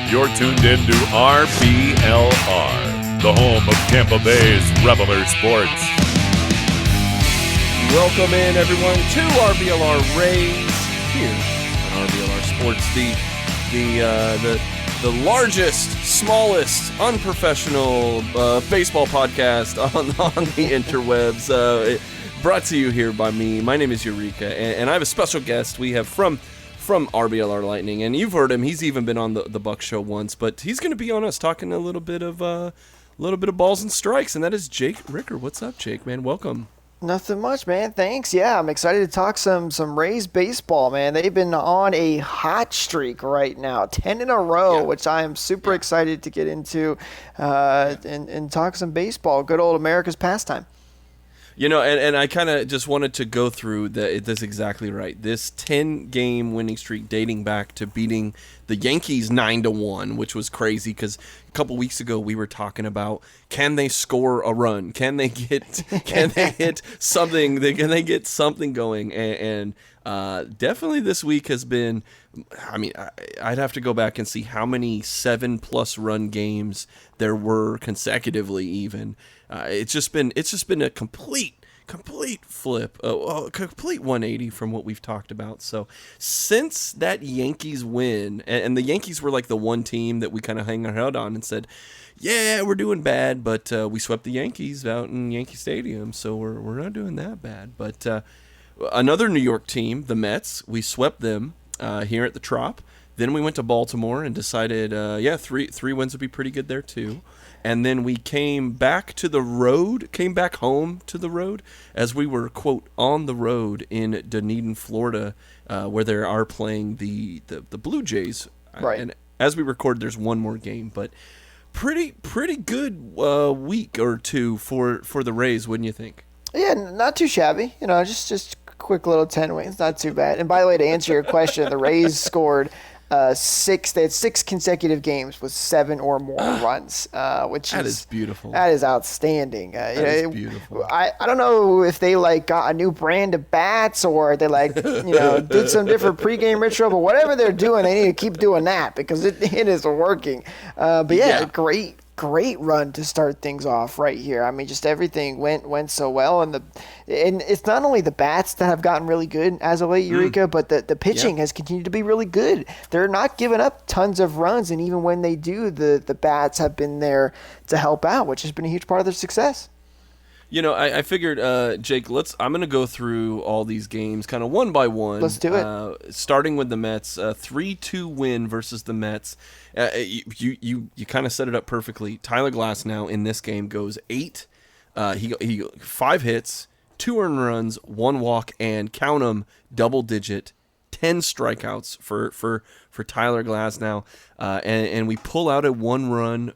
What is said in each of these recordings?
You're tuned in to RBLR, the home of Tampa Bay's Reveler Sports. Welcome in, everyone, to RBLR Rays here on RBLR Sports, the largest, smallest, unprofessional baseball podcast on the interwebs. Brought to you here by me. My name is Eureka, and I have a special guest we have from RBLR Lightning, and you've heard him. He's even been on the Buck Show once, but he's going to be on us talking a little bit of balls and strikes, and that is Jake Ricker. What's up, Jake, man? Welcome. Nothing much, man. Thanks. Yeah, I'm excited to talk some Rays baseball, man. They've been on a hot streak right now, 10 in a row, which I am super excited to get into and talk some baseball. Good old America's pastime. You know, and I kind of just wanted to go through this exactly right. This 10-game winning streak dating back to beating the Yankees 9-1, which was crazy because a couple weeks ago we were talking about, can they score a run? Can they hit something? Can they get something going? And definitely this week has been, I mean, I'd have to go back and see how many 7+ run games there were consecutively even. It's just been a complete flip, a complete 180 from what we've talked about. So since that Yankees win, and the Yankees were like the one team that we kind of hang our head on and said, yeah, we're doing bad, but we swept the Yankees out in Yankee Stadium, so we're not doing that bad. But another New York team, the Mets, we swept them here at the Trop. Then we went to Baltimore and decided, three wins would be pretty good there too. And then we came back home to the road, as we were, quote, on the road in Dunedin, Florida, where they are playing the Blue Jays. Right. And as we record, there's one more game, but pretty good week or two for the Rays, wouldn't you think? Yeah, not too shabby. You know, just quick little 10 wins, not too bad. And by the way, to answer your question, the Rays scored six consecutive games with 7 or more runs, which is beautiful. That is outstanding. That is beautiful. I don't know if they got a new brand of bats or they did some different pregame ritual, but whatever they're doing, they need to keep doing that because it is working. Great run to start things off right here. I mean, just everything went so well, and it's not only the bats that have gotten really good as of late, Eureka, but the pitching has continued to be really good. They're not giving up tons of runs, and even when they do, the bats have been there to help out, which has been a huge part of their success. You know, I figured, Jake, I'm going to go through all these games kind of one by one. Let's do it. Starting with the Mets, 3-2 win versus the Mets. You kind of set it up perfectly. Tyler Glasnow in this game goes 8. He 5 hits, 2 earned runs, 1 walk, and count them, double-digit, 10 strikeouts for Tyler Glasnow. And we pull out a 1-run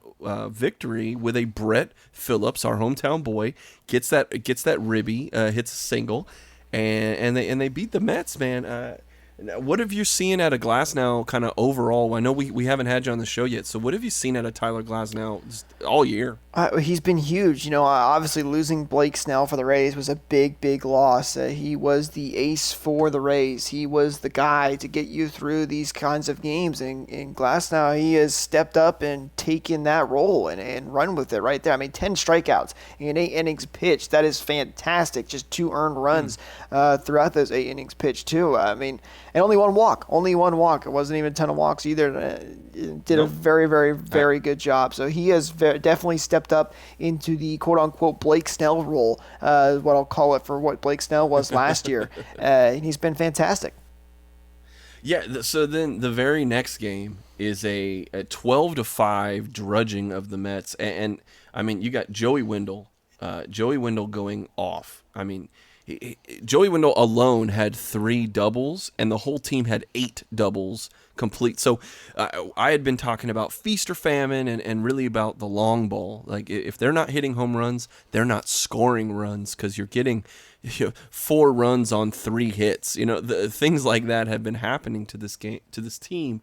victory with a Brett Phillips, our hometown boy, gets that ribby, hits a single, and they beat the Mets, man. What have you seen out of Glasnow kind of overall? I know we haven't had you on the show yet, so what have you seen out of Tyler Glasnow all year? He's been huge. You know, obviously losing Blake Snell for the Rays was a big loss. He was the ace for the Rays. He was the guy to get you through these kinds of games. And Glasnow, he has stepped up and taken that role and run with it right there. I mean, 10 strikeouts in 8 innings pitched. That is fantastic. Just 2 earned runs throughout those 8 innings pitched, too. I mean, and only one walk. It wasn't even a ton of walks either. Did a very good job. So he has definitely stepped up into the quote-unquote Blake Snell role, what I'll call it, for what Blake Snell was last year. And he's been fantastic. Yeah, so then the very next game is a 12-5 drudging of the Mets. And I mean, you got Joey Wendell going off. I mean, Joey Wendell alone had 3 doubles, and the whole team had 8 doubles complete. So I had been talking about feast or famine and really about the long ball. Like, if they're not hitting home runs, they're not scoring runs because you're getting 4 runs on 3 hits. You know, things like that have been happening to this team.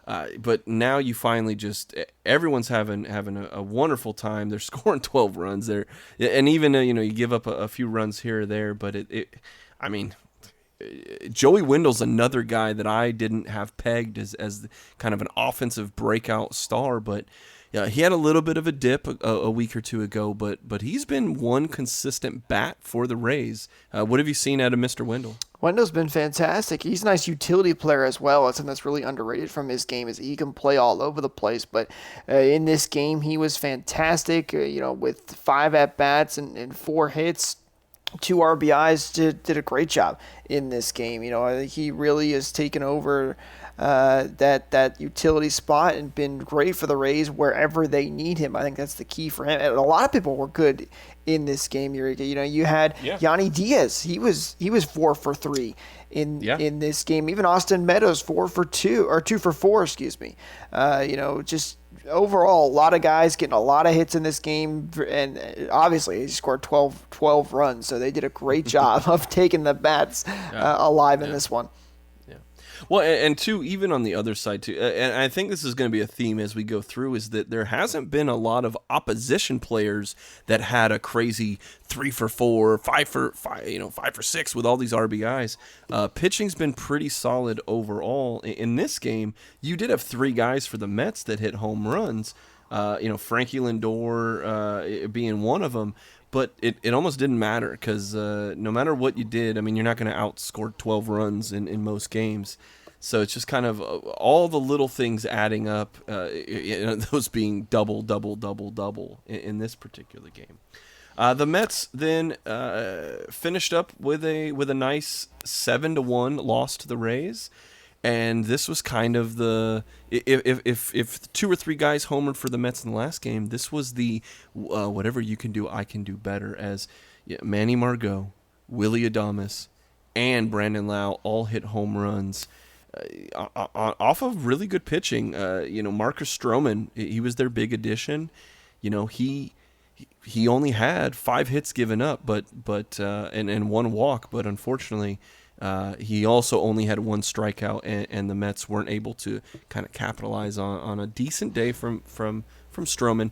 But now you finally everyone's having a wonderful time. They're scoring 12 runs there, and even you give up a few runs here or there. But I mean, Joey Wendell's another guy that I didn't have pegged as kind of an offensive breakout star, but yeah, he had a little bit of a dip a week or two ago, but he's been one consistent bat for the Rays. What have you seen out of Mr. Wendell? Wendell's been fantastic. He's a nice utility player as well. It's something that's really underrated from his game is he can play all over the place. But in this game, he was fantastic. With 5 at-bats and 4 hits, 2 RBIs, did a great job in this game. I think he really has taken over that utility spot and been great for the Rays wherever they need him. I think that's the key for him. And a lot of people were good in this game, Eureka. You had Yanni Diaz. He was 4 for 3 in this game. Even Austin Meadows 4 for 2 or 2 for 4, excuse me. Just overall, a lot of guys getting a lot of hits in this game, and obviously he scored 12 runs, so they did a great job of taking the bats alive in this one. Well, and two, even on the other side too, and I think this is going to be a theme as we go through, is that there hasn't been a lot of opposition players that had a crazy 3 for 4, 5 for 5, 5 for 6 with all these RBIs. Pitching's been pretty solid overall. In this game, you did have 3 guys for the Mets that hit home runs. Frankie Lindor being one of them. But it almost didn't matter because no matter what you did, I mean, you're not going to outscore 12 runs in most games. So it's just kind of all the little things adding up, those being double in this particular game. The Mets then finished up with a nice 7-1 loss to the Rays. And this was kind of the if 2 or 3 guys homered for the Mets in the last game, this was the whatever you can do, I can do better. As Manny Margot, Willie Adames, and Brandon Lau all hit home runs off of really good pitching. Marcus Stroman, he was their big addition. He only had 5 hits given up, but and 1 walk, but unfortunately. He also only had 1 strikeout, and the Mets weren't able to kind of capitalize on a decent day from Stroman.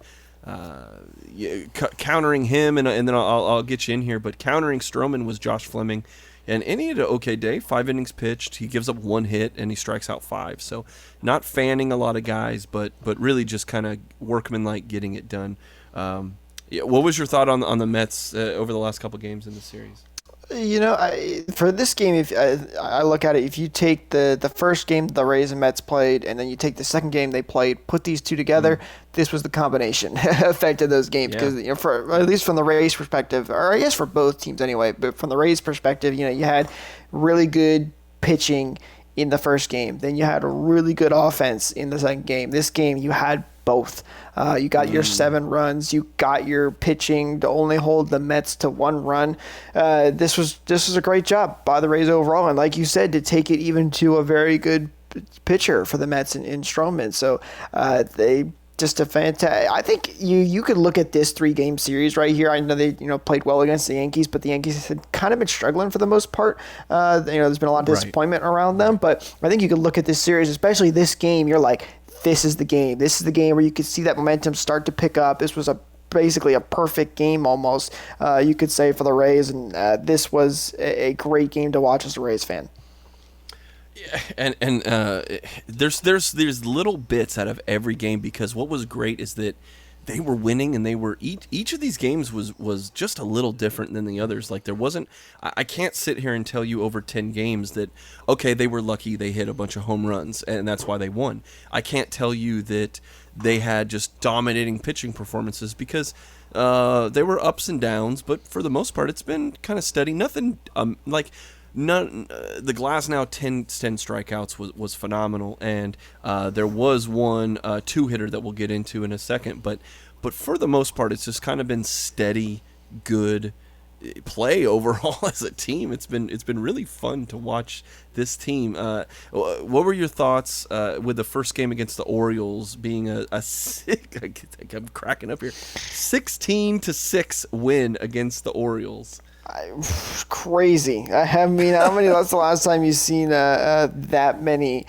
Countering him, and then I'll get you in here, but countering Stroman was Josh Fleming, and he had an okay day, 5 innings pitched. He gives up 1 hit, and he strikes out 5. So not fanning a lot of guys, but really just kind of workmanlike getting it done. What was your thought on the Mets over the last couple games in the series? For this game, if I look at it, if you take the first game the Rays and Mets played, and then you take the second game they played, put these 2 together, this was the combination effect of those games. Because for at least from the Rays' perspective, or I guess for both teams anyway, but from the Rays' perspective, you had really good pitching in the first game, then you had a really good offense in the second game. This game, you had both. You got your 7 runs. You got your pitching to only hold the Mets to 1 run. This was a great job by the Rays overall, and like you said, to take it even to a very good pitcher for the Mets in Stroman. So they just a fantastic. I think you could look at this 3-game series right here. I know they played well against the Yankees, but the Yankees had kind of been struggling for the most part. There's been a lot of disappointment around them, but I think you could look at this series, especially this game. You're like, this is the game. This is the game where you could see that momentum start to pick up. This was basically a perfect game almost, you could say, for the Rays, and this was a great game to watch as a Rays fan. Yeah, and there's little bits out of every game, because what was great is that they were winning, and they were each of these games was just a little different than the others. Like, there wasn't, I can't sit here and tell you over 10 games that, okay, they were lucky they hit a bunch of home runs and that's why they won. I can't tell you that they had just dominating pitching performances, because they were ups and downs, but for the most part it's been kind of steady. Nothing the Glasnow 10 strikeouts was phenomenal, and there was one 2-hitter that we'll get into in a second, but for the most part it's just kind of been steady, good play overall as a team. It's been really fun to watch this team. What were your thoughts with the first game against the Orioles being a sick? I'm cracking up here. 16-6 win against the Orioles. Crazy. I mean, how many? That's the last time you've seen that many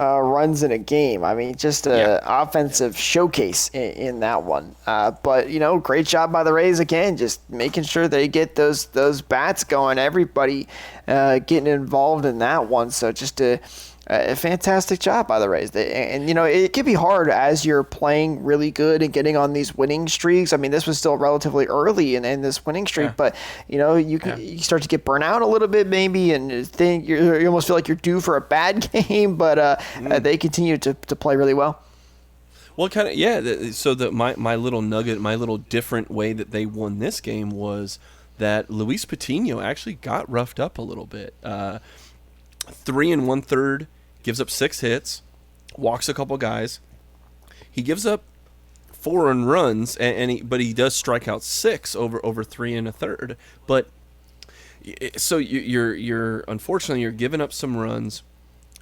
runs in a game. I mean, just a offensive showcase in that one. But great job by the Rays again, just making sure they get those bats going. Everybody getting involved in that one. So just a fantastic job by the Rays. It can be hard as you're playing really good and getting on these winning streaks. I mean, this was still relatively early in this winning streak, but you start to get burnt out a little bit maybe, and think you almost feel like you're due for a bad game. But they continue to play really well. Well, kind of, yeah. So my little nugget, my little different way that they won this game was that Luis Patino actually got roughed up a little bit. 3 1/3, gives up 6 hits, walks a couple guys. He gives up 4 earned runs, but he does strike out 6 over 3 1/3. But so you're unfortunately you're giving up some runs.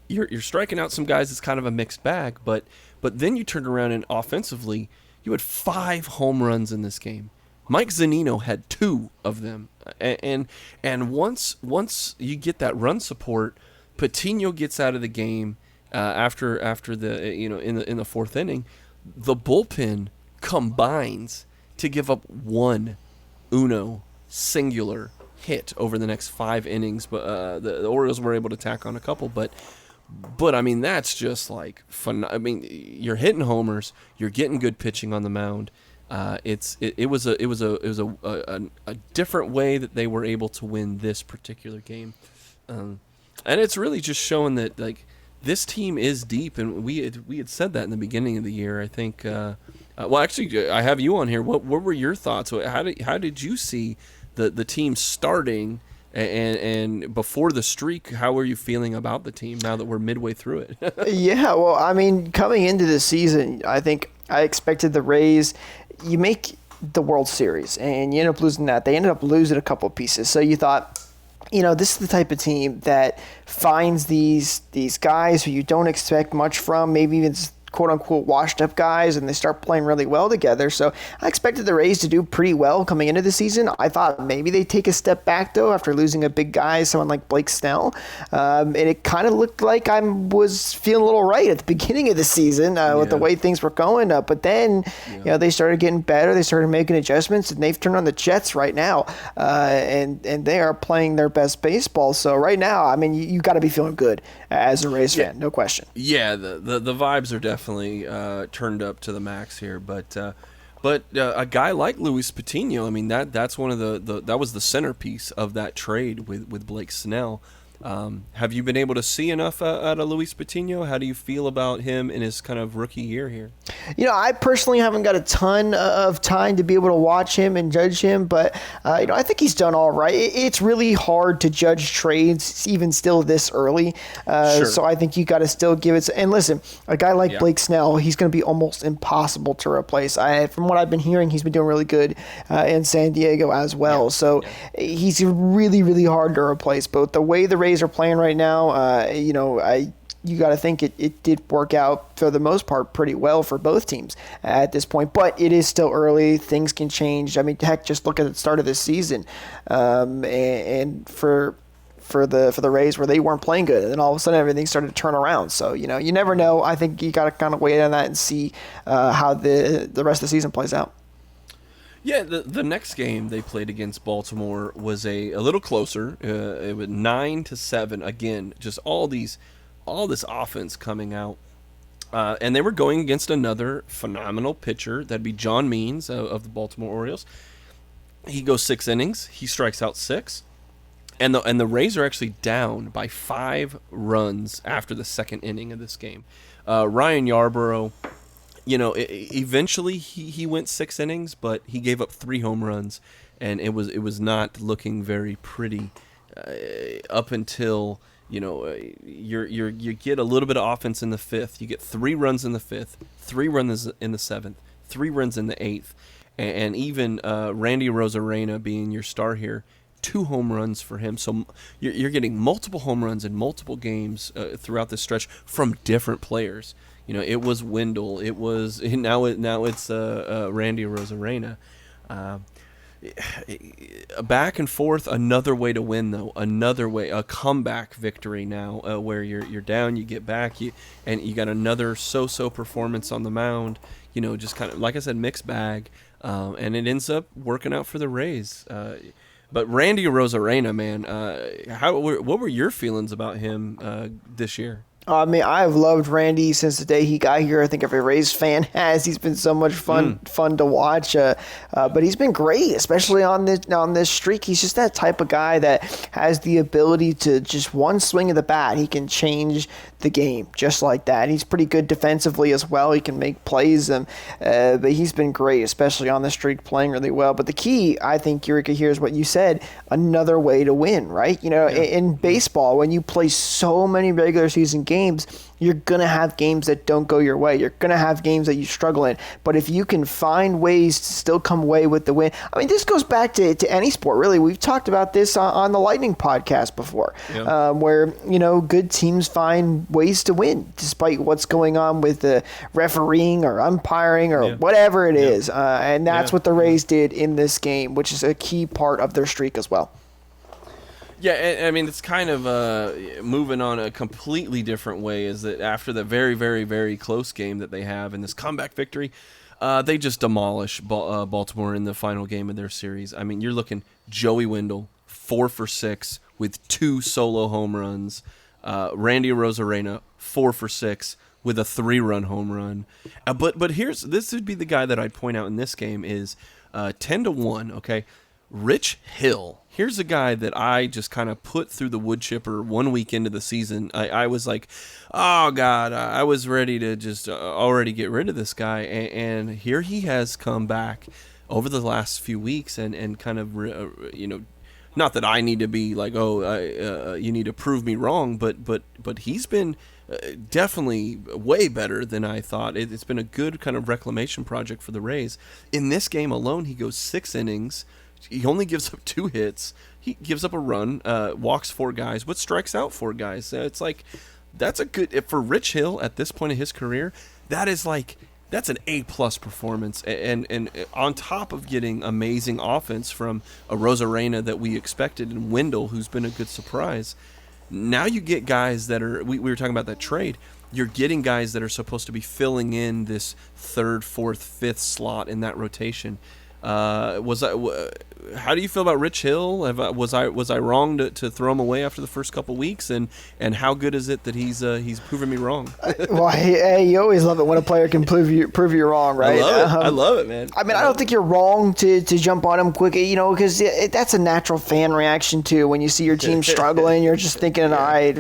You're striking out some guys. It's kind of a mixed bag. But then you turned around and offensively, you had 5 home runs in this game. Mike Zunino had 2 of them, and once you get that run support, Patino gets out of the game after the in the 4th inning. The bullpen combines to give up 1 singular hit over the next 5 innings, but the Orioles were able to tack on a couple. But I mean, that's just like fun. I mean, you're hitting homers, you're getting good pitching on the mound. It was a different way that they were able to win this particular game. And it's really just showing that like this team is deep, and we had said that in the beginning of the year. I think. Well, actually, I have you on here. What were your thoughts? How did you see the team starting, and before the streak? How were you feeling about the team now that we're midway through it? Yeah, well, I mean, coming into the season, I think I expected the Rays. You make the World Series, and you end up losing that. They ended up losing a couple pieces, so you thought, this is the type of team that finds these guys who you don't expect much from, maybe even quote-unquote washed-up guys, and they start playing really well together. So I expected the Rays to do pretty well coming into the season. I thought maybe they'd take a step back, though, after losing a big guy, someone like Blake Snell. And it kind of looked like I was feeling a little right at the beginning of the season with the way things were going. But then they started getting better. They started making adjustments, and they've turned on the jets right now. And they are playing their best baseball. So right now, I mean, you got to be feeling good as a Rays fan, no question. Yeah, the vibes are definitely turned up to the max here, but a guy like Luis Patino, I mean that's one of that was the centerpiece of that trade with Blake Snell. Have you been able to see enough out of Luis Patino? How do you feel about him in his kind of rookie year here? I personally haven't got a ton of time to be able to watch him and judge him, but I think he's done all right. It's really hard to judge trades even still this early, Sure. So I think you got to still give it. And listen, a guy like Blake Snell, he's going to be almost impossible to replace. From what I've been hearing, he's been doing really good in San Diego as well. So he's really, really hard to replace. But the way the Rays are playing right now, you got to think it did work out for the most part pretty well for both teams at this point. But it is still early; things can change. I mean, heck, just look at the start of this season, and for the Rays where they weren't playing good, and then all of a sudden everything started to turn around. So you never know. I think you got to kind of wait on that and see how the rest of the season plays out. Yeah, the next game they played against Baltimore was a little closer. It was 9-7. Again, just all this offense coming out, and they were going against another phenomenal pitcher. That'd be John Means of the Baltimore Orioles. He goes 6 innings. He strikes out 6, and the Rays are actually down by 5 runs after the 2nd inning of this game. Ryan Yarbrough. Eventually he went 6 innings, but he gave up 3 home runs, and it was not looking very pretty up until you get a little bit of offense in the 5th. You get 3 runs in the 5th, 3 runs in the 7th, 3 runs in the 8th, and even Randy Rosarina being your star here, 2 home runs for him. So you're getting multiple home runs in multiple games throughout this stretch from different players. It was Wendell. It was now it's Randy Rosarina. a back and forth, another way to win though, another way, a comeback victory now, where you're down, you get back, and you got another so-so performance on the mound. Just kind of like I said, mixed bag, and it ends up working out for the Rays. But Randy Rosarina, man, what were your feelings about him this year? I mean, I've loved Randy since the day he got here. I think every Rays fan has. He's been so much fun to watch. But he's been great, especially on this streak. He's just that type of guy that has the ability to just one swing of the bat, he can change the game just like that. He's pretty good defensively as well. He can make plays, but he's been great, especially on the streak, playing really well. But the key, I think, Eureka, here is what you said: another way to win, right? In baseball, when you play so many regular season games, you're going to have games that don't go your way. You're going to have games that you struggle in. But if you can find ways to still come away with the win, I mean, this goes back to any sport, really. We've talked about this on the Lightning podcast before, where, good teams find ways to win despite what's going on with the refereeing or umpiring or whatever it is. And that's what the Rays did in this game, which is a key part of their streak as well. Yeah, I mean, it's kind of moving on a completely different way, is that after the very, very, very close game that they have in this comeback victory, they just demolish Baltimore in the final game of their series. I mean, you're looking Joey Wendell, 4 for 6 with 2 solo home runs. Randy Rosarina, 4 for 6 with a 3-run home run. But this would be the guy that I'd point out in this game is 10-1, okay? Rich Hill. Here's a guy that I just kind of put through the wood chipper 1 week into the season. I was like, oh, God, I was ready to just already get rid of this guy. And here he has come back over the last few weeks and kind of, not that I need to be like, you need to prove me wrong, but he's been definitely way better than I thought. It's been a good kind of reclamation project for the Rays. In this game alone, he goes 6 innings. He only gives up 2 hits. He gives up a run, walks 4 guys, but strikes out 4 guys. It's like, that's a good, for Rich Hill at this point of his career, that's an A-plus performance. And on top of getting amazing offense from a Rosarina that we expected, and Wendell, who's been a good surprise, now you get guys that are, we were talking about that trade, you're getting guys that are supposed to be filling in this 3rd, 4th, 5th slot in that rotation. How do you feel about Rich Hill? Was I wrong to throw him away after the first couple weeks? And how good is it that he's proven me wrong? Well, hey, you always love it when a player can prove you wrong, right? I love it, man. I mean, I don't think you're wrong to jump on him quick, because that's a natural fan reaction too. When you see your team struggling, you're just thinking, all right,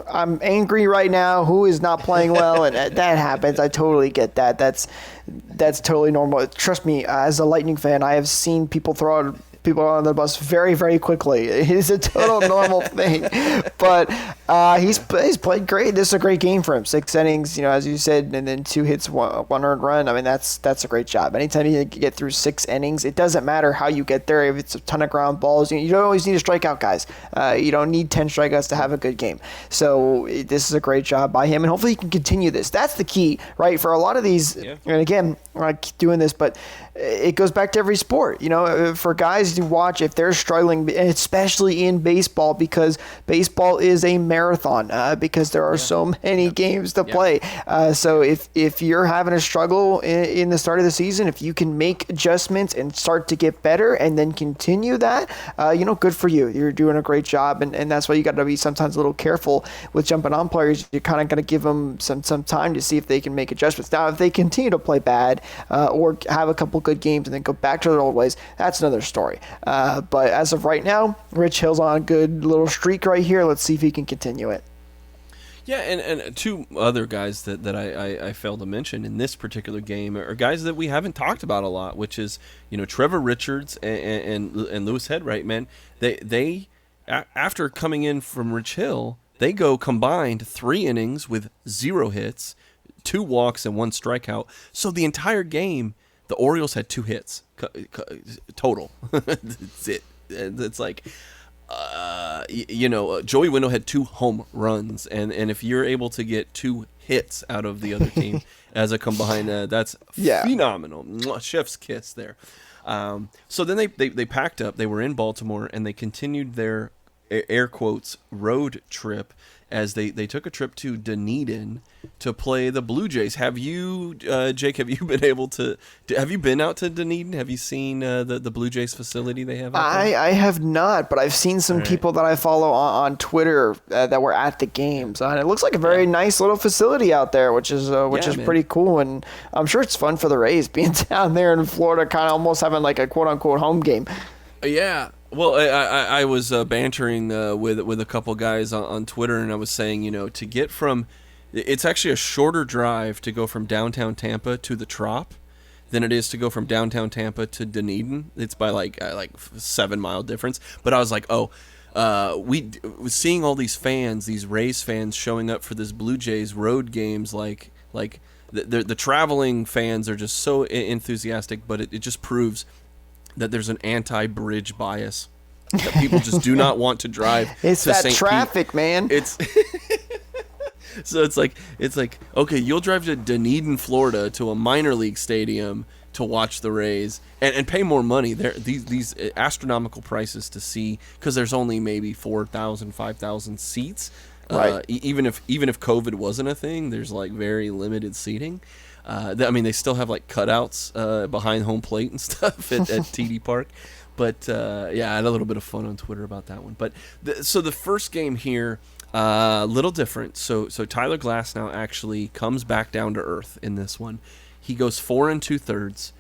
I'm angry right now, who is not playing well, and that happens. I totally get that. That's totally normal. Trust me, as a Lightning fan, I have seen people throw people on the bus very, very quickly. It is a total normal thing. But he's played great. This is a great game for him. 6 innings, as you said, and then 2 hits, 1 earned run. I mean, that's a great job. Anytime you get through 6 innings, it doesn't matter how you get there. If it's a ton of ground balls, you don't always need to strike out guys. You don't need 10 strikeouts to have a good game. So this is a great job by him, and hopefully he can continue this. That's the key, right? For a lot of these, and again, I keep doing this, but it goes back to every sport. For guys to watch, if they're struggling, especially in baseball, because baseball is a marathon, because there are so many games to play. So if you're having a struggle in the start of the season, if you can make adjustments and start to get better and then continue that, good for you. You're doing a great job, and that's why you got to be sometimes a little careful with jumping on players. You're kind of going to give them some time to see if they can make adjustments. Now, if they continue to play bad or have a couple good games and then go back to their old ways, that's another story. But as of right now, Rich Hill's on a good little streak right here. Let's see if he can continue it. Yeah, and 2 other guys that I failed to mention in this particular game are guys that we haven't talked about a lot, which is, Trevor Richards and Lewis Headright, man. They after coming in from Rich Hill, they go combined 3 innings with 0 hits, 2 walks, and 1 strikeout. So the entire game, the Orioles had 2 hits total. That's it. It's like, Joey Wendell had 2 home runs, and if you're able to get 2 hits out of the other team as a combined, that's phenomenal. Chef's kiss there. So then they packed up. They were in Baltimore, and they continued their air quotes road trip as they took a trip to Dunedin to play the Blue Jays. Have you, Jake? Have you been able to? Have you been out to Dunedin? Have you seen the Blue Jays facility they have out there? I have not, but I've seen some people that I follow on Twitter that were at the games, and it looks like a very nice little facility out there, which is pretty cool. And I'm sure it's fun for the Rays being down there in Florida, kind of almost having like a quote unquote home game. Yeah. Well, I was bantering with a couple guys on Twitter, and I was saying, to get from, it's actually a shorter drive to go from downtown Tampa to the Trop than it is to go from downtown Tampa to Dunedin. It's by like 7 mile difference. But I was like, we seeing all these fans, these Rays fans showing up for this Blue Jays road games, like the traveling fans are just so enthusiastic, but it just proves that there's an anti-bridge bias, that people just do not want to drive. It's to that St. traffic, Pete. man. It's so it's like okay, you'll drive to Dunedin, Florida, to a minor league stadium to watch the Rays and pay more money. There these astronomical prices to see, because there's only maybe 4,000, 5,000 seats. Right. Even if COVID wasn't a thing, there's like very limited seating. They still have like cutouts behind home plate and stuff at TD Park. But I had a little bit of fun on Twitter about that one. But so the first game here, a little different. So Tyler Glasnow actually comes back down to earth in this one. He goes 4 2/3.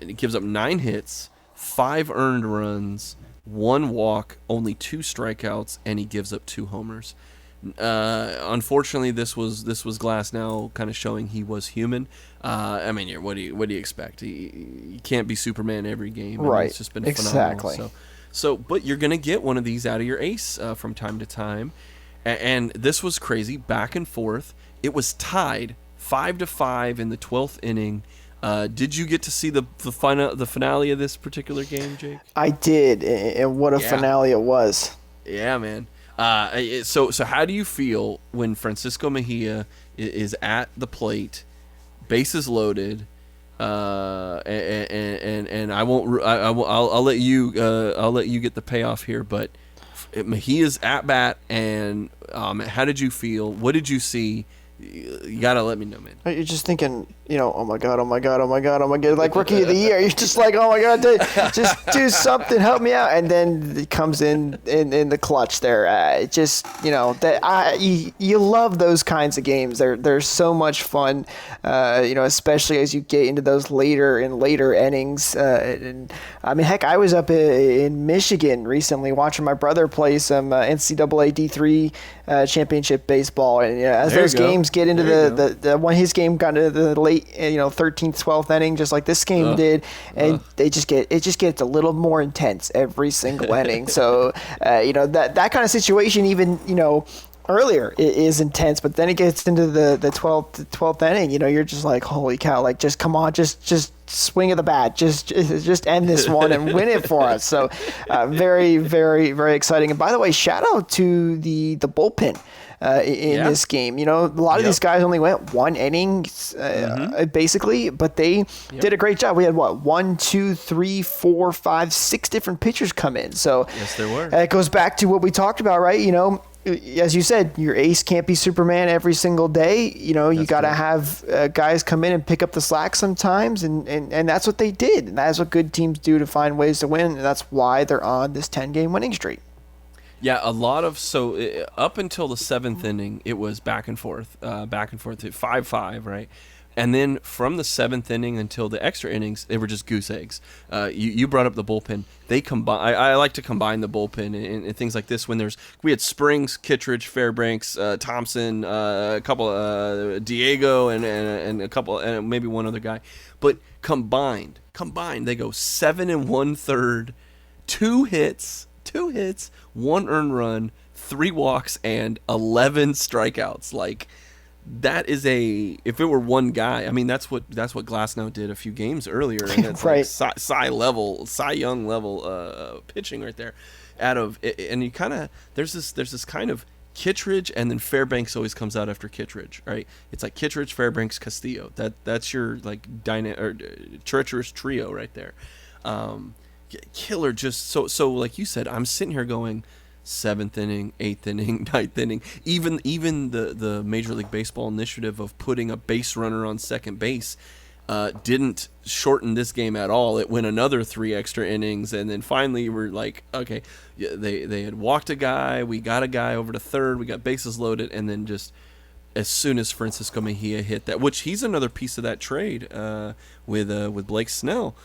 It gives up 9 hits, 5 earned runs, 1 walk, only 2 strikeouts, and he gives up 2 homers. Unfortunately, this was Glasnow kind of showing he was human. What do you expect? You can't be Superman every game. Right. It's just been phenomenal. Exactly. So, but you're gonna get one of these out of your ace from time to time, and this was crazy, back and forth. It was tied 5-5 in the 12th inning. Did you get to see the finale of this particular game, Jake? I did, and what a finale it was. Yeah, man. So how do you feel when Francisco Mejia is at the plate, bases loaded, and I'll let you get the payoff here, but Mejia's at bat, and how did you feel? What did you see? You gotta let me know, man. You're just thinking, oh my god, like Rookie of the Year. You're just like, oh my god, just do something, help me out, and then it comes in the clutch there. You love those kinds of games. They're so much fun, especially as you get into those later innings. I was up in Michigan recently watching my brother play some NCAA D3 championship baseball, and as those games get into the when his game got into the late 13th 12th inning, just like this game did, and it just gets a little more intense every single inning. So that kind of situation, even earlier it is intense, but then it gets into the 12th inning, you're just like, holy cow, like just come on, just swing of the bat, just end this one and win it for us. So very, very, very exciting. And by the way, shout out to the bullpen in this game. A lot of these guys only went 1 inning basically, but they did a great job. We had 1, 2, 3, 4, 5, 6 different pitchers come in. So yes, there were. It goes back to what we talked about, right? As you said, your ace can't be Superman every single day. You got to have guys come in and pick up the slack sometimes, and that's what they did. And that's what good teams do to find ways to win, and that's why they're on this 10-game winning streak. Yeah, up until the 7th inning, it was back and forth at 5-5, right? And then from the 7th inning until the extra innings, they were just goose eggs. You brought up the bullpen. They combine. I like to combine the bullpen and things like this. We had Springs, Kittredge, Fairbanks, Thompson, a couple, Diego, and a couple, and maybe one other guy. But combined, they go 7 1/3, 2 hits, 1 earned run, 3 walks, and 11 strikeouts. Like, that is if it were one guy, that's what Glasnow did a few games earlier, and that's right. Like Cy Young level pitching right there. And you kind of there's this kind of Kittredge, and then Fairbanks always comes out after Kittredge, right? It's like Kittredge, Fairbanks, Castillo. That's your like treacherous trio right there. Killer, just so like you said, I'm sitting here going, 7th inning, 8th inning, 9th inning. Even the Major League Baseball initiative of putting a base runner on second base didn't shorten this game at all. It went another 3 extra innings, and then finally we're like, okay, they had walked a guy, we got a guy over to third, we got bases loaded, and then just as soon as Francisco Mejia hit that, which he's another piece of that trade with Blake Snell.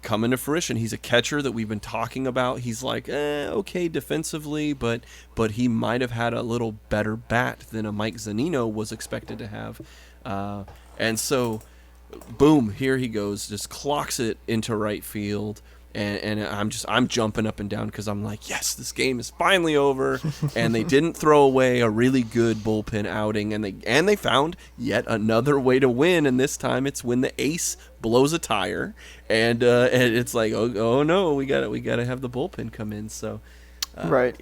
Coming to fruition. He's a catcher that we've been talking about. He's like, okay defensively, but he might have had a little better bat than a Mike Zunino was expected to have. And so, boom, here he goes, just clocks it into right field. And I'm jumping up and down because I'm like, yes, this game is finally over. And they didn't throw away a really good bullpen outing, and they found yet another way to win. And this time it's when the ace blows a tire, and it's like, oh no, we gotta have the bullpen come in. So, right,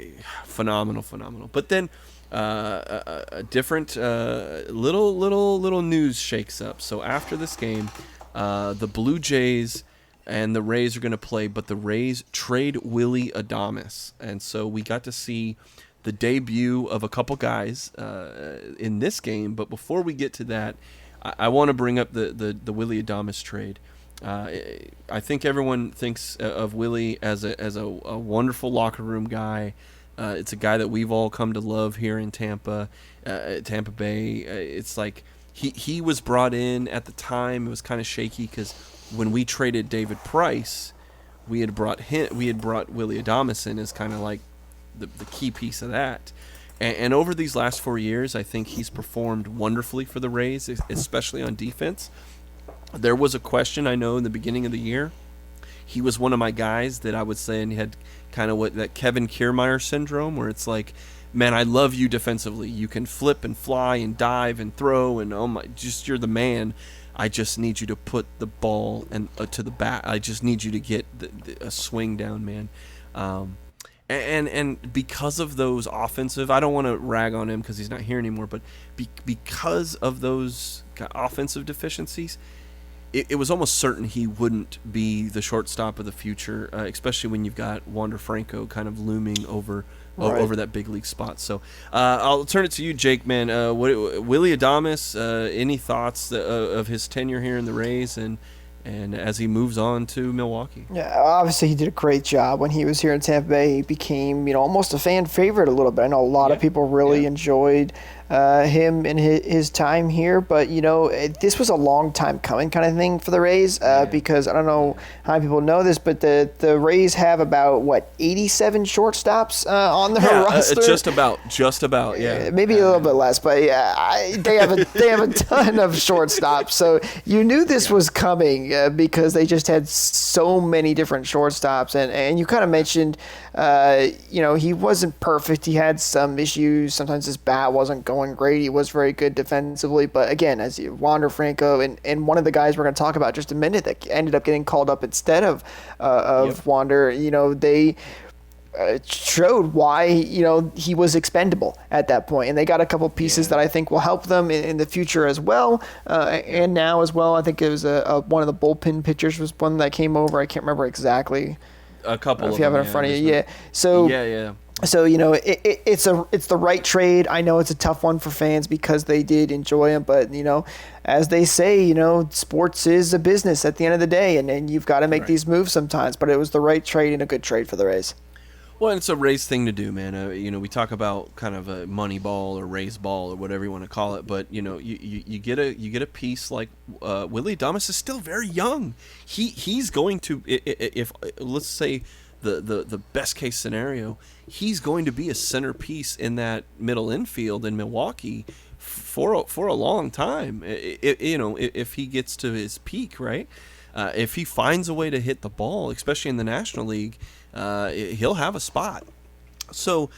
phenomenal. But then a different little news shakes up. So after this game, the Blue Jays and the Rays are going to play, but the Rays trade Willy Adames. And so we got to see the debut of a couple guys in this game. But before we get to that, I want to bring up the Willy Adames trade. I think everyone thinks of Willy as a wonderful locker room guy. It's a guy that we've all come to love here in Tampa Bay. It's like he was brought in at the time. It was kind of shaky because when we traded David Price, we had brought Willy Adames in as kind of like the key piece of that. And over these last 4 years, I think he's performed wonderfully for the Rays, especially on defense. There was a question, I know, in the beginning of the year. He was one of my guys that I would say, and he had kind of what that Kevin Kiermaier syndrome, where it's like, man, I love you defensively. You can flip and fly and dive and throw, and oh my, just you're the man. I just need you to put the ball and to the bat. I just need you to get a swing down, man. And because of those offensive, I don't want to rag on him because he's not here anymore, but because of those offensive deficiencies, it was almost certain he wouldn't be the shortstop of the future, especially when you've got Wander Franco kind of looming over that big league spot. So I'll turn it to you, Jake, man. Willy Adames, any thoughts of his tenure here in the Rays and as he moves on to Milwaukee? Yeah, obviously he did a great job when he was here in Tampa Bay. He became, almost a fan favorite a little bit. I know a lot of people really enjoyed him in his time here, but this was a long time coming kind of thing for the Rays because I don't know how many people know this, but the Rays have about 87 shortstops on their roster. Just about, yeah. Maybe a little bit less, but they have a ton of shortstops. So you knew this was coming because they just had so many different shortstops, and you kind of mentioned he wasn't perfect. He had some issues. Sometimes his bat wasn't going great. He was very good defensively, but again, as Wander Franco and one of the guys we're going to talk about just a minute that ended up getting called up instead of Wander, they showed why he was expendable at that point, and they got a couple pieces that I think will help them in the future as well, and now as well. I think it was one of the bullpen pitchers was one that came over. I can't remember exactly. A couple. If you have it in front of you, So So it's the right trade. I know it's a tough one for fans because they did enjoy him, but as they say, sports is a business at the end of the day, and you've got to make these moves sometimes. But it was the right trade and a good trade for the Rays. Well, it's a Rays thing to do, man. We talk about kind of a money ball or Rays ball or whatever you want to call it, but you get a piece like Willy Adames is still very young. He's going to, if let's say the best case scenario, he's going to be a centerpiece in that middle infield in Milwaukee for a long time. If he gets to his peak, right? If he finds a way to hit the ball, especially in the National League, he'll have a spot. So,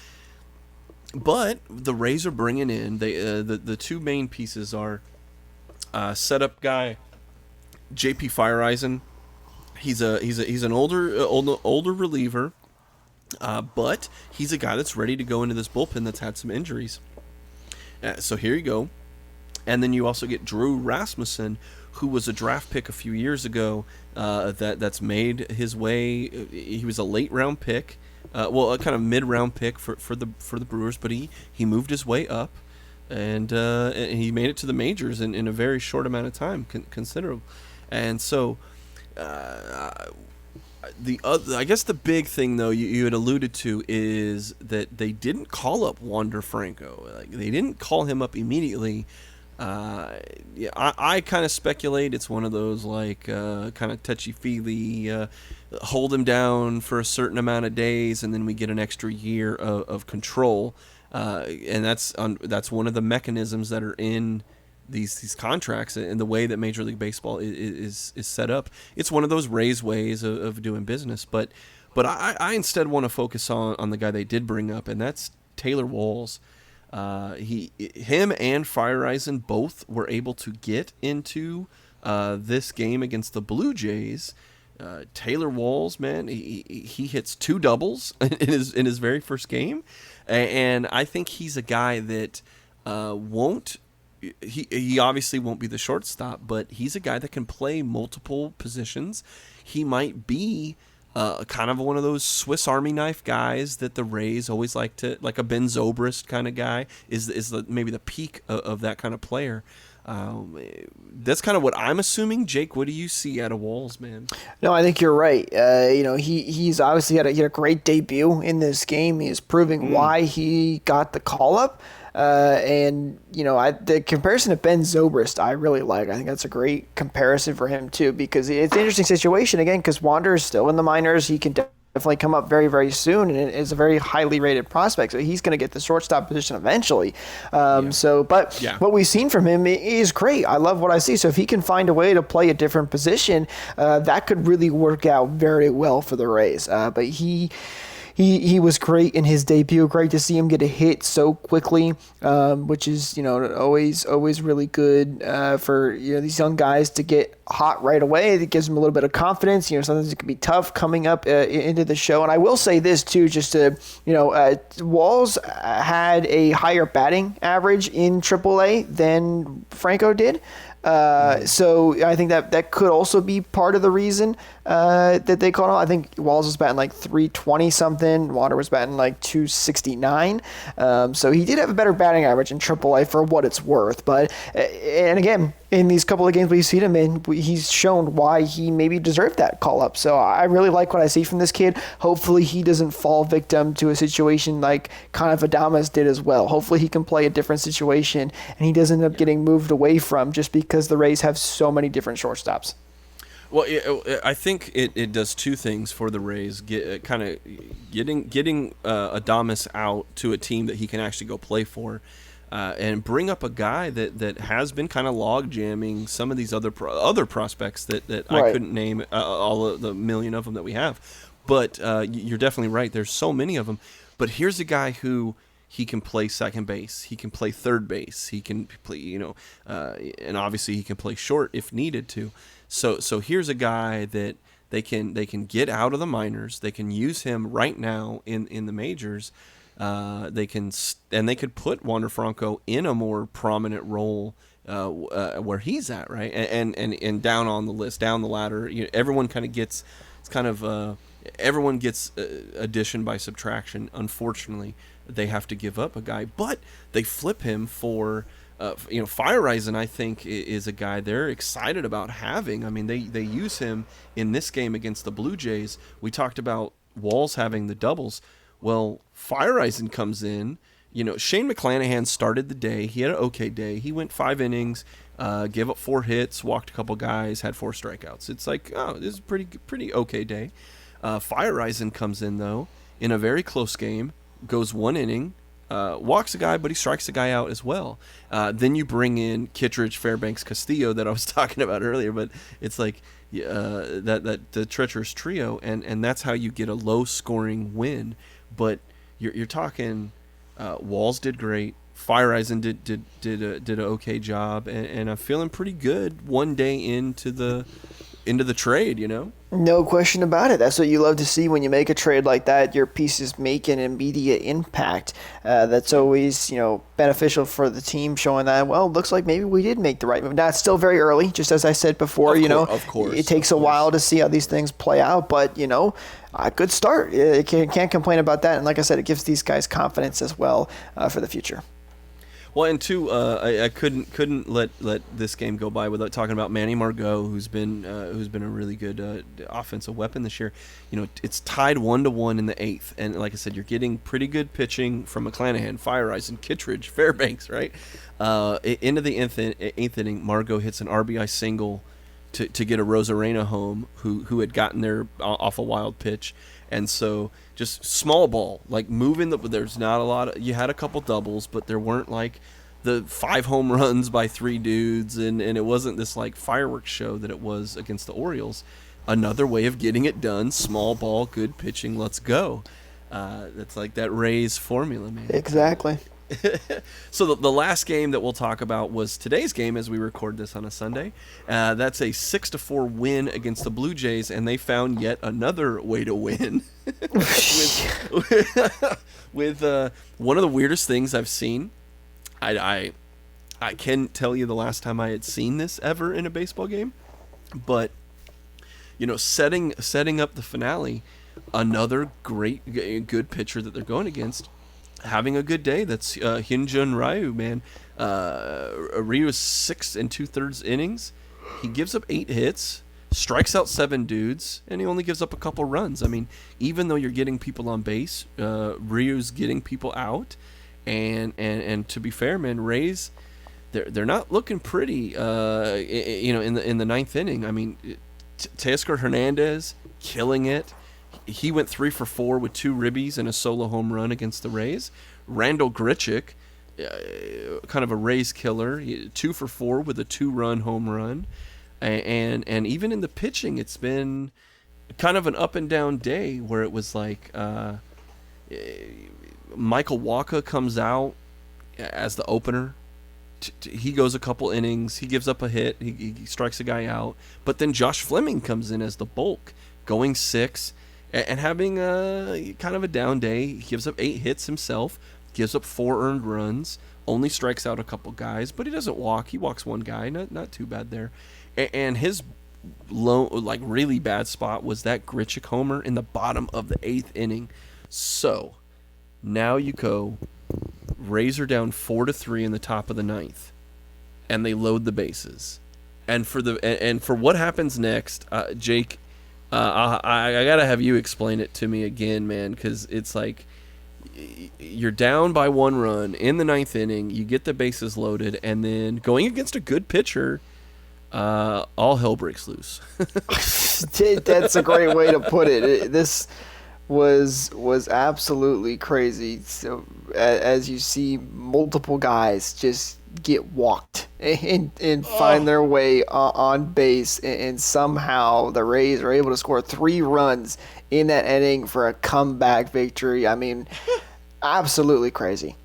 but the Rays are bringing in the two main pieces are setup guy J.P. Fireeisen. He's an older reliever. But he's a guy that's ready to go into this bullpen that's had some injuries. So here you go. And then you also get Drew Rasmussen, who was a draft pick a few years ago that's made his way. He was a late round pick, a kind of mid round pick for the Brewers, but he moved his way up, and he made it to the majors in a very short amount of time, considerable. And so I guess the big thing, though, you had alluded to is that they didn't call up Wander Franco. Like, they didn't call him up immediately. I kind of speculate it's one of those kind of touchy-feely, hold him down for a certain amount of days, and then we get an extra year of control. And that's one of the mechanisms that are in these contracts and the way that Major League Baseball is set up. It's one of those Rays ways of doing business. But I instead want to focus on the guy they did bring up, and that's Taylor Walls. Him and Feyereisen both were able to get into this game against the Blue Jays. Taylor Walls, man, he hits 2 doubles in his very first game, and I think he's a guy that won't. He obviously won't be the shortstop, but he's a guy that can play multiple positions. He might be kind of one of those Swiss Army knife guys that the Rays always like a Ben Zobrist kind of guy is maybe the peak of that kind of player. That's kind of what I'm assuming. Jake, what do you see out of Walls, man? No, I think you're right. He's obviously had a great debut in this game. He is proving why he got the call up. The comparison to Ben Zobrist, I really like. I think that's a great comparison for him too, because it's an interesting situation again, because Wander is still in the minors. He can definitely come up very, very soon, and is a very highly rated prospect. So he's going to get the shortstop position eventually. What we've seen from him is great. I love what I see. So if he can find a way to play a different position, that could really work out very well for the Rays. But he was great in his debut. Great to see him get a hit so quickly, which is always really good for these young guys to get hot right away. It gives them a little bit of confidence. Sometimes it can be tough coming up into the show. And I will say this too, just to Walls had a higher batting average in AAA than Franco did. So I think that could also be part of the reason that they called him. I think Walls was batting like 320 something. Wander was batting like 269. So he did have a better batting average in AAA for what it's worth. But and again, in these couple of games we've seen him in, he's shown why he maybe deserved that call up. So I really like what I see from this kid. Hopefully he doesn't fall victim to a situation like kind of Adames did as well. Hopefully he can play a different situation and he doesn't end up getting moved away from just because the Rays have so many different shortstops. Well, I think it does 2 things for the Rays. Getting Adames out to a team that he can actually go play for, and bring up a guy that has been kind of log jamming some of these other prospects that right. I couldn't name all of the million of them that we have. But you're definitely right. There's so many of them. But here's a guy who. He can play second base. He can play third base. He can play, and obviously he can play short if needed to. So here's a guy that they can get out of the minors. They can use him right now in the majors. They could put Wander Franco in a more prominent role where he's at, right, and down on the list, down the ladder. Everyone kind of gets. It's kind of everyone gets addition by subtraction. Unfortunately, they have to give up a guy, but they flip him for, Feyereisen, I think, is a guy they're excited about having. I mean, they use him in this game against the Blue Jays. We talked about Walls having the doubles. Well, Feyereisen comes in. Shane McClanahan started the day. He had an okay day. He went 5 innings, gave up 4 hits, walked a couple guys, had 4 strikeouts. It's like, oh, this is a pretty okay day. Feyereisen comes in, though, in a very close game, goes 1 inning, walks a guy, but he strikes a guy out as well. Then you bring in Kittredge, Fairbanks, Castillo that I was talking about earlier, but it's like that the treacherous trio, and that's how you get a low-scoring win. But you're talking Walls did great, Feyereisen did an okay job, and I'm feeling pretty good one day into the into the trade, you know? No question about it. That's what you love to see when you make a trade like that. Your pieces make an immediate impact. That's always, beneficial for the team, showing that, well, it looks like maybe we did make the right move. Now, it's still very early, just as I said before. Of course. It takes a while to see how these things play out, but, a good start. Can't complain about that. And like I said, it gives these guys confidence as well for the future. Well, and two, I couldn't let this game go by without talking about Manny Margot, who's been a really good offensive weapon this year. It's tied 1-1 in the 8th, and like I said, you're getting pretty good pitching from McClanahan, Fireisen, Kittredge, Fairbanks, right? Into the 8th inning, Margot hits an RBI single to get a Rosarina home, who had gotten there off a wild pitch. And so just small ball, like moving there's not a lot you had a couple doubles, but there weren't like the 5 home runs by 3 dudes. And it wasn't this like fireworks show that it was against the Orioles. Another way of getting it done, small ball, good pitching, let's go. That's like that Rays formula, man. Exactly. So the last game that we'll talk about was today's game as we record this on a Sunday. That's a 6-4 win against the Blue Jays, and they found yet another way to win with one of the weirdest things I've seen. I can't tell you the last time I had seen this ever in a baseball game, but setting up the finale, another good pitcher that they're going against, having a good day. That's Hyunjin Ryu, man. Ryu's 6 2/3 innings. He gives up 8 hits, strikes out 7 dudes, and he only gives up a couple runs. I mean, even though you're getting people on base, Ryu's getting people out. And to be fair, man, Rays, they're not looking pretty. In the 9th inning. I mean, Teoscar Hernandez killing it. He went 3 for 4 with 2 ribbies and a solo home run against the Rays. Randall Grichuk, kind of a Rays killer, 2 for 4 with a 2-run home run. And even in the pitching, it's been kind of an up and down day where it was like Michael Wacha comes out as the opener. He goes a couple innings. He gives up a hit. He strikes a guy out. But then Josh Fleming comes in as the bulk, going 6. And having kind of a down day. He gives up 8 hits himself, gives up 4 earned runs, only strikes out a couple guys, but he doesn't walk. He walks 1 guy, not too bad there. And his really bad spot was that Grichuk homer in the bottom of the 8th inning. So now you go, Rays are down 4-3 in the top of the 9th, and they load the bases. And for what happens next, Jake. I gotta have you explain it to me again, man, because it's like you're down by 1 run in the 9th inning, you get the bases loaded, and then going against a good pitcher, all hell breaks loose. That's a great way to put it. This was absolutely crazy. So as you see, multiple guys just get walked and find their way on base, and somehow the Rays are able to score 3 runs in that inning for a comeback victory. I mean, absolutely crazy.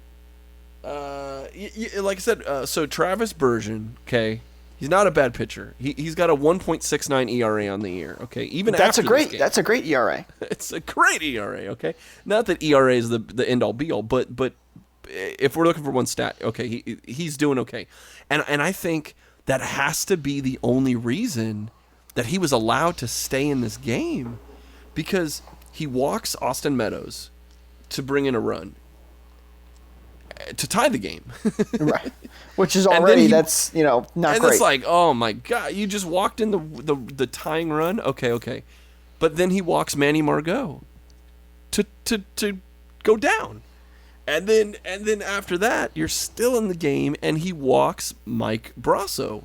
Like I said, so Travis Bergen, okay, he's not a bad pitcher. He's got a 1.69 ERA on the year. Okay, even that's after that's a great ERA. It's a great ERA. Okay, not that ERA is the end all be all, but if we're looking for one stat, okay, he's doing okay, and I think that has to be the only reason that he was allowed to stay in this game, because he walks Austin Meadows to bring in a run to tie the game, right? Which is already that's not and great. And it's like, oh my god, you just walked in the tying run. Okay, but then he walks Manny Margot to go down. And then after that, you're still in the game, and he walks Mike Brasso.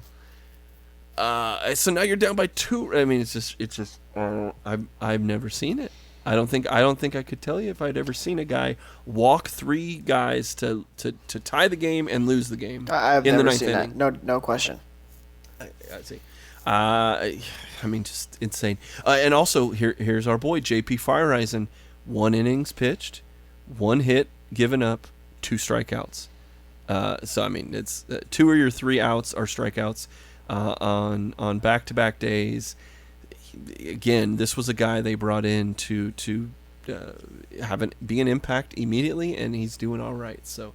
So now you're down by 2. I mean, it's just I've never seen it. I don't think I could tell you if I'd ever seen a guy walk 3 guys to tie the game and lose the game. I've in never the 9th seen inning. that. No question. I see. I mean, just insane. And also here's our boy JP Fireisen. 1 innings pitched, 1 hit given up, 2 strikeouts. So I mean, it's 2 of your 3 outs are strikeouts on back-to-back days. again, this was a guy they brought in to be an impact immediately, and he's doing all right. So.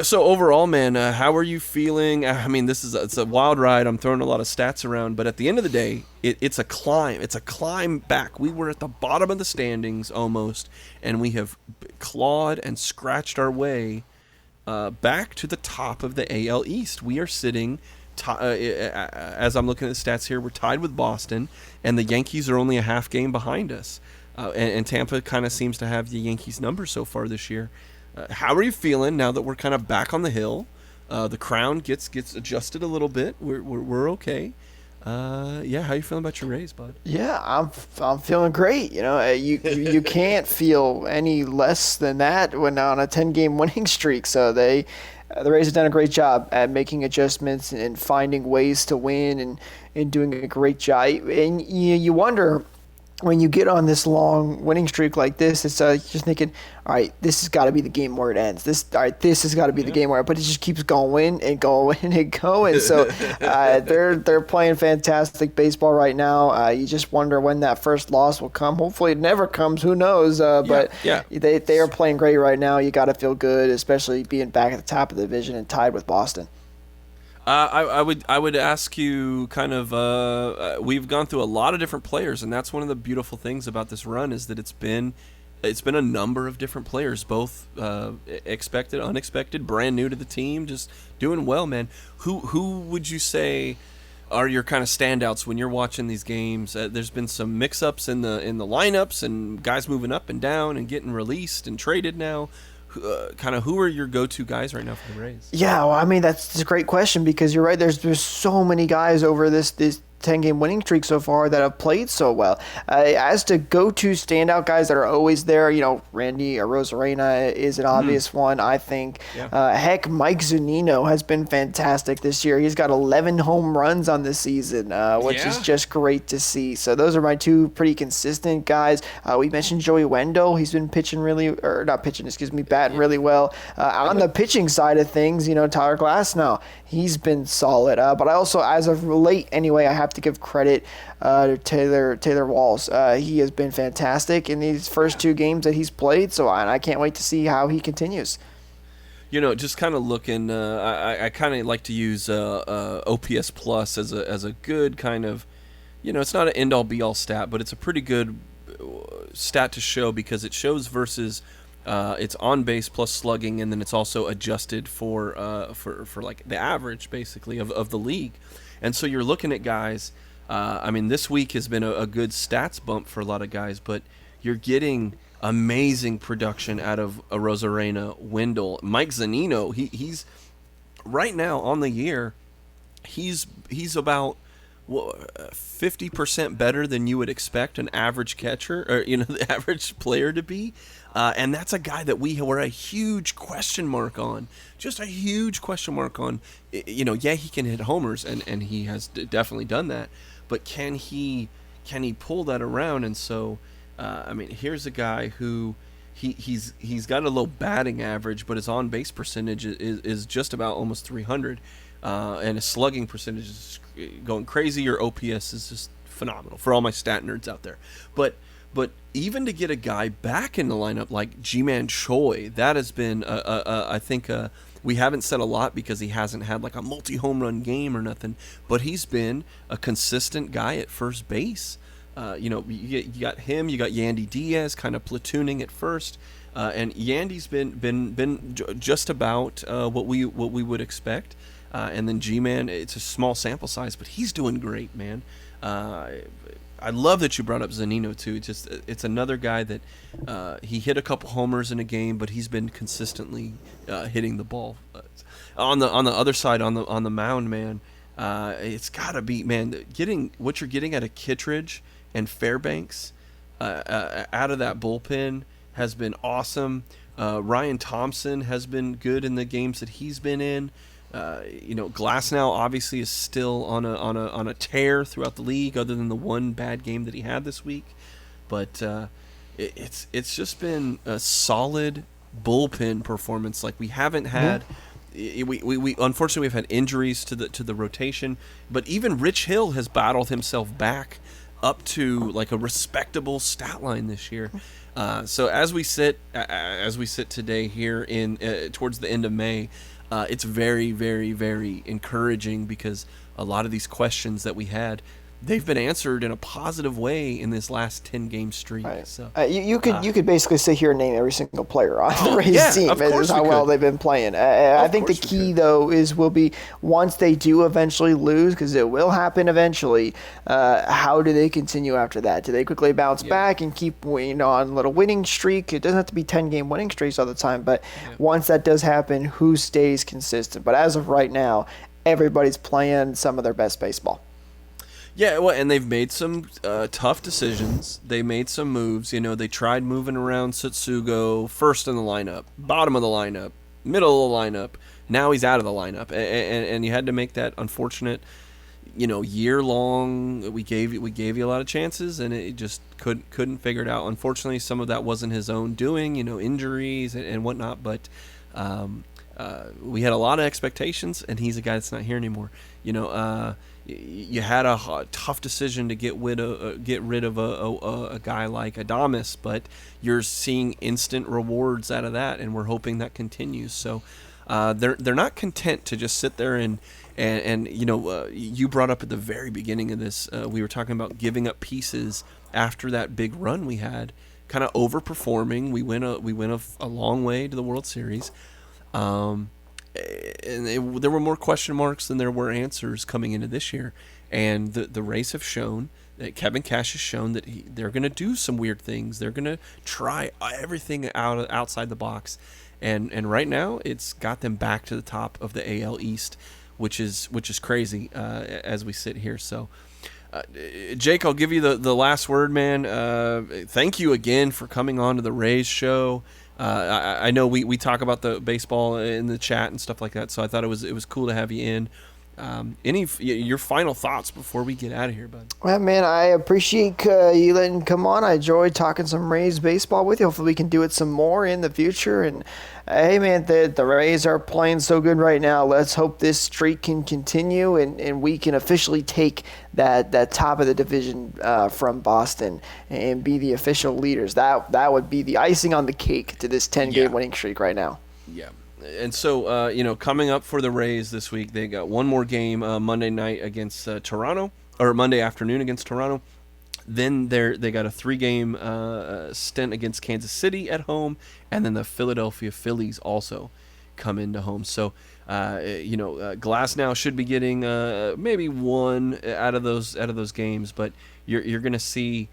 So overall, man, how are you feeling? I mean, it's a wild ride. I'm throwing a lot of stats around, but at the end of the day, it's a climb. It's a climb back. We were at the bottom of the standings almost, and we have clawed and scratched our way back to the top of the AL East. We are sitting, as I'm looking at the stats here, we're tied with Boston, and the Yankees are only a half game behind us. And Tampa kind of seems to have the Yankees' number so far this year. How are you feeling now that we're kind of back on the hill? The crown gets adjusted a little bit. We're okay. How you feeling about your Rays, bud? Yeah, I'm feeling great. You can't feel any less than that when on a 10-game winning streak. So the Rays have done a great job at making adjustments and finding ways to win and doing a great job. And you wonder, when you get on this long winning streak like this, it's just thinking, all right, this has got to be the game where it ends. This has got to be the game where, but it just keeps going and going and going. So they're playing fantastic baseball right now. You just wonder when that first loss will come. Hopefully it never comes. Who knows? But they are playing great right now. You got to feel good, especially being back at the top of the division and tied with Boston. I would ask you kind of we've gone through a lot of different players, and that's one of the beautiful things about this run is that it's been a number of different players, both expected, unexpected, brand new to the team, just doing well, man. Who would you say are your kind of standouts when you're watching these games? There's been some mix-ups in the lineups and guys moving up and down and getting released and traded now. Who are your go-to guys right now for the Rays? Yeah, well, I mean, that's a great question because you're right. There's so many guys over this 10-game winning streak so far that have played so well. As to go-to standout guys that are always there, Randy or Rosarina is an obvious one, I think. Yeah. Heck, Mike Zunino has been fantastic this year. He's got 11 home runs on this season, which is just great to see. So those are my two pretty consistent guys. We mentioned Joey Wendell. He's been batting really well. On the pitching side of things, Tyler Glasnow, he's been solid. But I also, as of late anyway, I have to give credit to Taylor Walls. He has been fantastic in these first two games that he's played, so I can't wait to see how he continues. Just kind of looking, I kind of like to use OPS Plus as a good kind of, it's not an end-all be-all stat, but it's a pretty good stat to show because it shows versus it's on base plus slugging, and then it's also adjusted for like the average basically of the league. And so you're looking at guys. This week has been a good stats bump for a lot of guys, but you're getting amazing production out of a Rosarina, Wendell, Mike Zunino. He's right now on the year. He's about 50% better than you would expect an average catcher or the average player to be. And that's a guy that we were a huge question mark on. Just a huge question mark on. He can hit homers, and he has definitely done that. But can he pull that around? And so, here's a guy who he's got a low batting average, but his on base percentage is just about almost 300, and his slugging percentage is going crazy. Your OPS is just phenomenal for all my stat nerds out there. But even to get a guy back in the lineup like Ji-Man Choi, that has been, I think, we haven't said a lot because he hasn't had like a multi-home run game or nothing, but he's been a consistent guy at first base. You got him, you got Yandy Diaz kind of platooning at first, and Yandy's been just about what we would expect. And then G-Man, it's a small sample size, but he's doing great, man. I love that you brought up Zunino too. It's another guy that he hit a couple homers in a game, but he's been consistently hitting the ball. On the other side, on the mound, man, it's gotta be, man, getting what you're getting out of Kittredge and Fairbanks out of that bullpen has been awesome. Ryan Thompson has been good in the games that he's been in. Glasnow obviously is still on a tear throughout the league, other than the one bad game that he had this week. But it's just been a solid bullpen performance. Like we haven't had. We unfortunately we've had injuries to the rotation, but even Rich Hill has battled himself back up to like a respectable stat line this year. So as we sit today here in towards the end of May, it's very, very, very encouraging because a lot of these questions that we had, they've been answered in a positive way in this last 10-game streak. Right. So you could basically sit here and name every single player on the Rays team. Of course, is how well they've been playing. I think the key though will be once they do eventually lose, because it will happen eventually. How do they continue after that? Do they quickly bounce back and keep on a little winning streak? It doesn't have to be 10-game winning streaks all the time, but once that does happen, who stays consistent? But as of right now, everybody's playing some of their best baseball. Yeah, well, and they've made some tough decisions. They made some moves. They tried moving around Satsugo, first in the lineup, bottom of the lineup, middle of the lineup. Now he's out of the lineup, and you had to make that unfortunate, year long. We gave you a lot of chances, and it just couldn't figure it out. Unfortunately, some of that wasn't his own doing. Injuries and whatnot, but. We had a lot of expectations, and he's a guy that's not here anymore. You had a tough decision to get rid of a guy like Adames, but you're seeing instant rewards out of that, and we're hoping that continues. So they're not content to just sit there and you brought up at the very beginning of this, we were talking about giving up pieces after that big run we had, kind of overperforming. We went a long way to the World Series. And there were more question marks than there were answers coming into this year, and the Rays have shown that Kevin Cash has shown that they're going to do some weird things. They're going to try everything outside the box, and right now it's got them back to the top of the AL East, which is crazy as we sit here. So. Jake, I'll give you the last word, man. Thank you again for coming on to the Rays show. I know we talk about the baseball in the chat and stuff like that, so I thought it was cool to have you in. Your final thoughts before we get out of here, bud? Well, man, I appreciate you letting me come on. I enjoyed talking some Rays baseball with you. Hopefully we can do it some more in the future. And hey, man, the Rays are playing so good right now. Let's hope this streak can continue and we can officially take that top of the division from Boston and be the official leaders. That would be the icing on the cake to this 10-game winning streak right now. Yeah. And so, coming up for the Rays this week, they got one more game Monday night against Toronto, or Monday afternoon against Toronto. Then they got a 3-game stint against Kansas City at home, and then the Philadelphia Phillies also come into home. So, Glasnow should be getting maybe one out of those games, but you're going to see.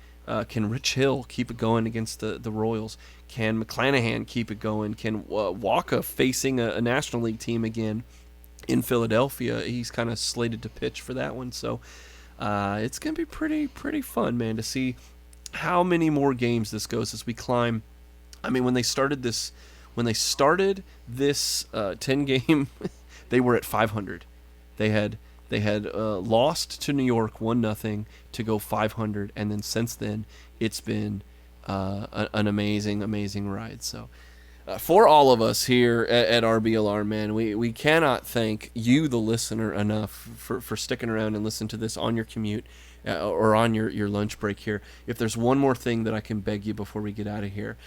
Can Rich Hill keep it going against the Royals? Can McClanahan keep it going? Can Walker facing a National League team again in Philadelphia? He's kind of slated to pitch for that one. So it's going to be pretty fun, man, to see how many more games this goes as we climb. I mean, when they started this 10-game, they were at 500. They had lost to New York 1-0 to go 500, and then since then it's been an amazing ride. So for all of us here at RBLR, man, we cannot thank you, the listener, enough for sticking around and listening to this on your commute or on your lunch break here. If there's one more thing that I can beg you before we get out of here,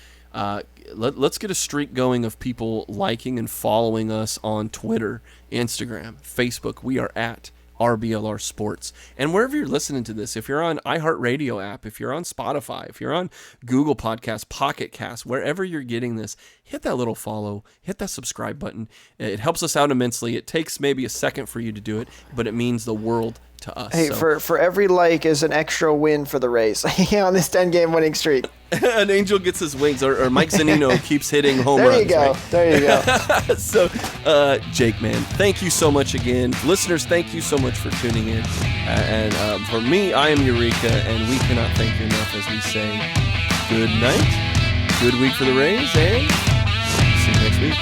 let's get a streak going of people liking and following us on Twitter, Instagram, Facebook. We are at RBLR Sports. And wherever you're listening to this, if you're on iHeartRadio app, if you're on Spotify, if you're on Google Podcasts, Pocket Cast, wherever you're getting this, hit that little follow, hit that subscribe button. It helps us out immensely. It takes maybe a second for you to do it, but it means the world to us. Hey, so. for every like is an extra win for the Rays on this 10-game winning streak. An angel gets his wings, or Mike Zunino keeps hitting home runs. There you go. So, Jake, man, thank you so much again. Listeners, thank you so much for tuning in. And for me, I am Eureka, and we cannot thank you enough as we say good night, good week for the Rays, and see you next week.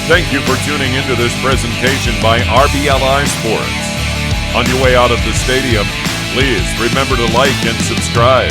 Thank you for tuning into this presentation by RBLR Sports. On your way out of the stadium, please remember to like and subscribe.